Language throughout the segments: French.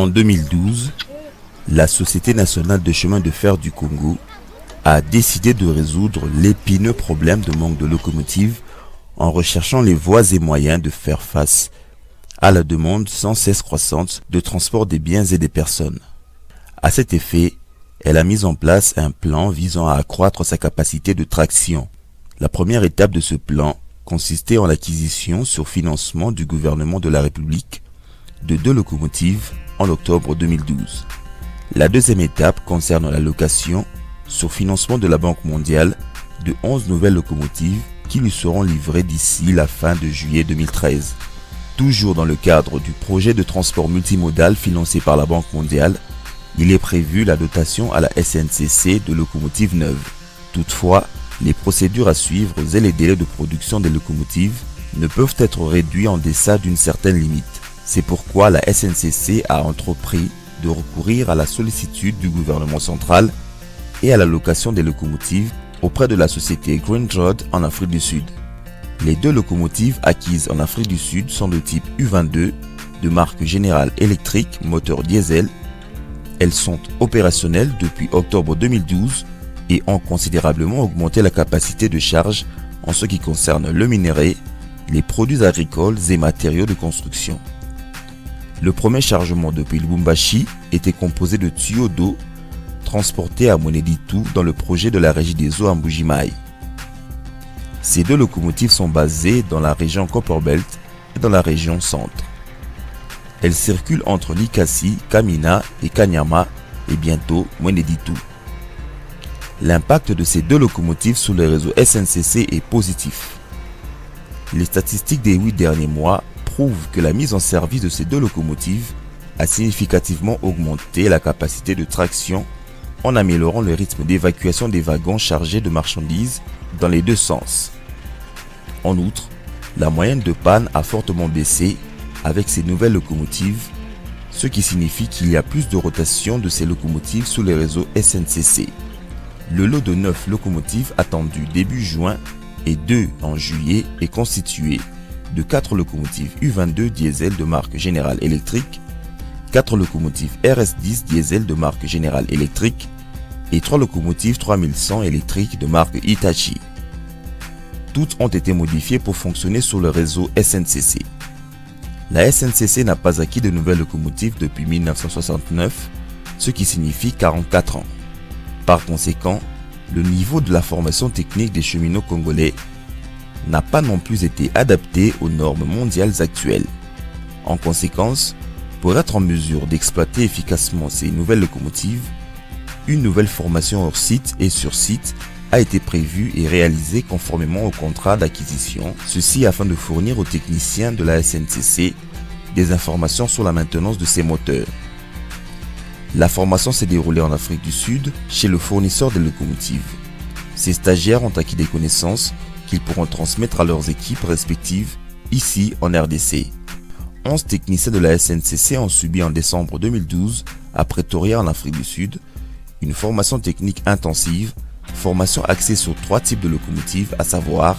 En 2012, la Société nationale de chemin de fer du Congo a décidé de résoudre l'épineux problème de manque de locomotives en recherchant les voies et moyens de faire face à la demande sans cesse croissante de transport des biens et des personnes. À cet effet, elle a mis en place un plan visant à accroître sa capacité de traction. La première étape de ce plan consistait en l'acquisition sur financement du gouvernement de la République de 2 locomotives en octobre 2012. La deuxième étape concerne la location sur financement de la Banque mondiale de 11 nouvelles locomotives qui lui seront livrées d'ici la fin de juillet 2013. Toujours dans le cadre du projet de transport multimodal financé par la Banque mondiale, il est prévu la dotation à la SNCC de locomotives neuves. Toutefois, les procédures à suivre et les délais de production des locomotives ne peuvent être réduits en deçà d'une certaine limite. C'est pourquoi la SNCC a entrepris de recourir à la sollicitude du gouvernement central et à la location des locomotives auprès de la société Grindrod en Afrique du Sud. Les 2 locomotives acquises en Afrique du Sud sont de type U22 de marque General Electric moteur diesel. Elles sont opérationnelles depuis octobre 2012 et ont considérablement augmenté la capacité de charge en ce qui concerne le minerai, les produits agricoles et matériaux de construction. Le premier chargement depuis Lubumbashi était composé de tuyaux d'eau transportés à Moneditu dans le projet de la Régie des eaux à Mbuji-Mayi. Ces 2 locomotives sont basées dans la région Copperbelt et dans la région Centre. Elles circulent entre Likasi, Kamina et Kanyama et bientôt Moneditu. L'impact de ces 2 locomotives sur le réseau SNCC est positif. Les statistiques des 8 derniers mois prouvent que la mise en service de ces 2 locomotives a significativement augmenté la capacité de traction en améliorant le rythme d'évacuation des wagons chargés de marchandises dans les 2 sens. En outre, la moyenne de panne a fortement baissé avec ces nouvelles locomotives, ce qui signifie qu'il y a plus de rotation de ces locomotives sous les réseaux SNCC. Le lot de 9 locomotives attendu début juin et 2 en juillet est constitué de 4 locomotives U22 diesel de marque General Electric, 4 locomotives RS10 diesel de marque General Electric et 3 locomotives 3100 électriques de marque Hitachi. Toutes ont été modifiées pour fonctionner sur le réseau SNCC. La SNCC n'a pas acquis de nouvelles locomotives depuis 1969, ce qui signifie 44 ans. Par conséquent, le niveau de la formation technique des cheminots congolais n'a pas non plus été adapté aux normes mondiales actuelles. En conséquence, pour être en mesure d'exploiter efficacement ces nouvelles locomotives, une nouvelle formation hors site et sur site a été prévue et réalisée conformément au contrat d'acquisition, ceci afin de fournir aux techniciens de la SNCC des informations sur la maintenance de ces moteurs. La formation s'est déroulée en Afrique du Sud chez le fournisseur des locomotives. Ces stagiaires ont acquis des connaissances qu'ils pourront transmettre à leurs équipes respectives ici en RDC. 11 techniciens de la SNCC ont subi en décembre 2012 à Pretoria en Afrique du Sud une formation technique intensive, formation axée sur 3 types de locomotives, à savoir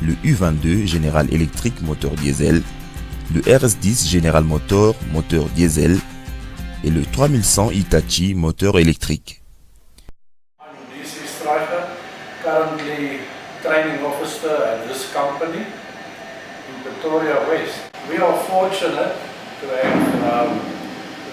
le U22 General Electric moteur diesel, le RS10 General Motor moteur diesel et le 3100 Hitachi moteur électrique. I'm DC Stryker, currently training officer at this company in Pretoria West. We are fortunate to have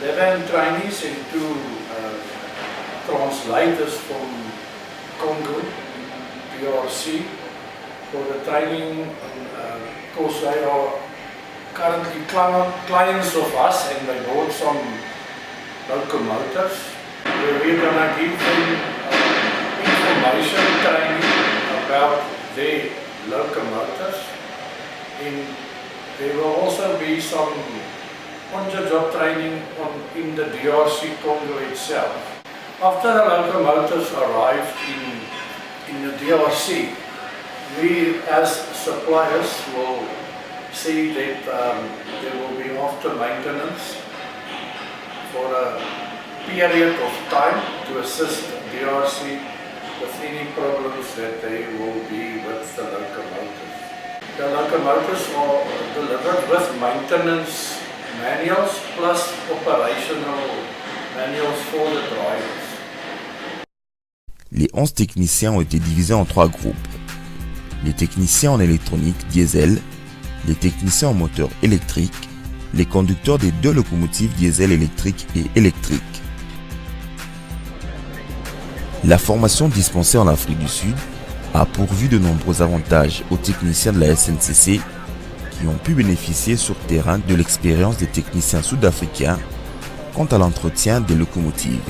11 trainees and 2 translators from Congo, DRC, for the training. Of course, they are currently clients of us and they bought some locomotives. We're going to give them information training about their locomotives. And there will also be some on-the-job training in the DRC Congo itself. After the locomotives arrived in the DRC, we as suppliers will see that there will be after maintenance for a period of time to assist DRC with any problems that there will be with the locomotives. The locomotives are delivered with maintenance manuals plus operational manuals for the drivers. Les 11 techniciens ont été divisés en 3 groupes. Les techniciens en électronique diesel, les techniciens en moteur électrique, les conducteurs des 2 locomotives diesel électriques et électriques. La formation dispensée en Afrique du Sud a pourvu de nombreux avantages aux techniciens de la SNCC qui ont pu bénéficier sur terrain de l'expérience des techniciens sud-africains quant à l'entretien des locomotives.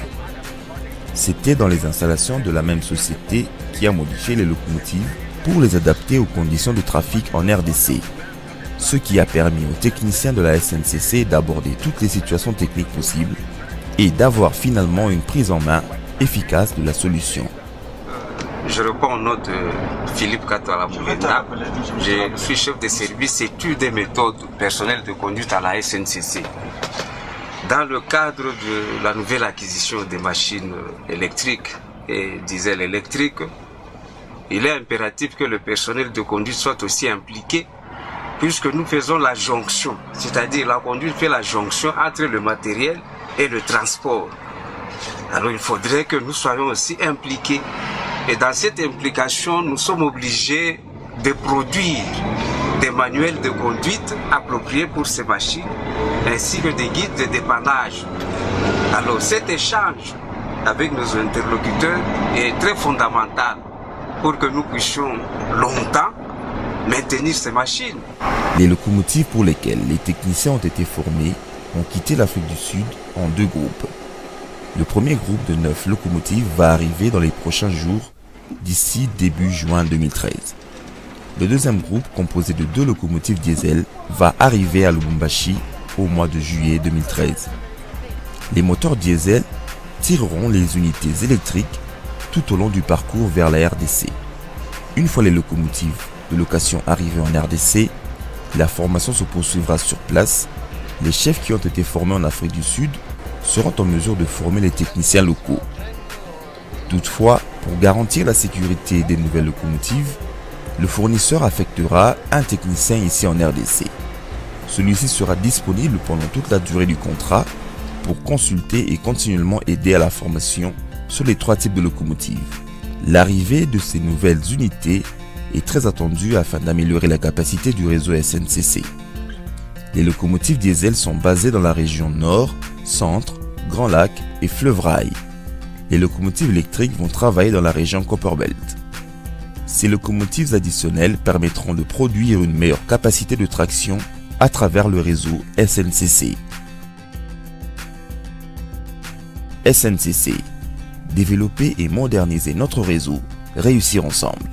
C'était dans les installations de la même société qui a modifié les locomotives pour les adapter aux conditions de trafic en RDC, ce qui a permis aux techniciens de la SNCC d'aborder toutes les situations techniques possibles et d'avoir finalement une prise en main efficace de la solution. Je réponds au nom de Philippe Katwala Mouvenda. Je suis chef de service études et méthodes personnelles de conduite à la SNCC. Dans le cadre de la nouvelle acquisition des machines électriques et diesel électriques, il est impératif que le personnel de conduite soit aussi impliqué puisque nous faisons la jonction, c'est-à-dire la conduite fait la jonction entre le matériel et le transport. Alors il faudrait que nous soyons aussi impliqués. Et dans cette implication, nous sommes obligés de produire des manuels de conduite appropriés pour ces machines, ainsi que des guides de dépannage. Alors cet échange avec nos interlocuteurs est très fondamental pour que nous puissions longtemps maintenir ces machines. Les locomotives pour lesquelles les techniciens ont été formés ont quitté l'Afrique du Sud en 2 groupes. Le premier groupe de 9 locomotives va arriver dans les prochains jours, d'ici début juin 2013. Le deuxième groupe, composé de 2 locomotives diesel, va arriver à Lubumbashi au mois de juillet 2013. Les moteurs diesel tireront les unités électriques tout au long du parcours vers la RDC. Une fois les locomotives de location arrivées en RDC, la formation se poursuivra sur place. Les chefs qui ont été formés en Afrique du Sud seront en mesure de former les techniciens locaux. Toutefois, pour garantir la sécurité des nouvelles locomotives, le fournisseur affectera un technicien ici en RDC. Celui-ci sera disponible pendant toute la durée du contrat pour consulter et continuellement aider à la formation sur les 3 types de locomotives. L'arrivée de ces nouvelles unités est très attendue afin d'améliorer la capacité du réseau SNCC. Les locomotives diesel sont basées dans la région Nord, Centre, Grand Lac et Fleuve Rail. Les locomotives électriques vont travailler dans la région Copperbelt. Ces locomotives additionnelles permettront de produire une meilleure capacité de traction à travers le réseau SNCC. SNCC. Développer et moderniser notre réseau. Réussir ensemble.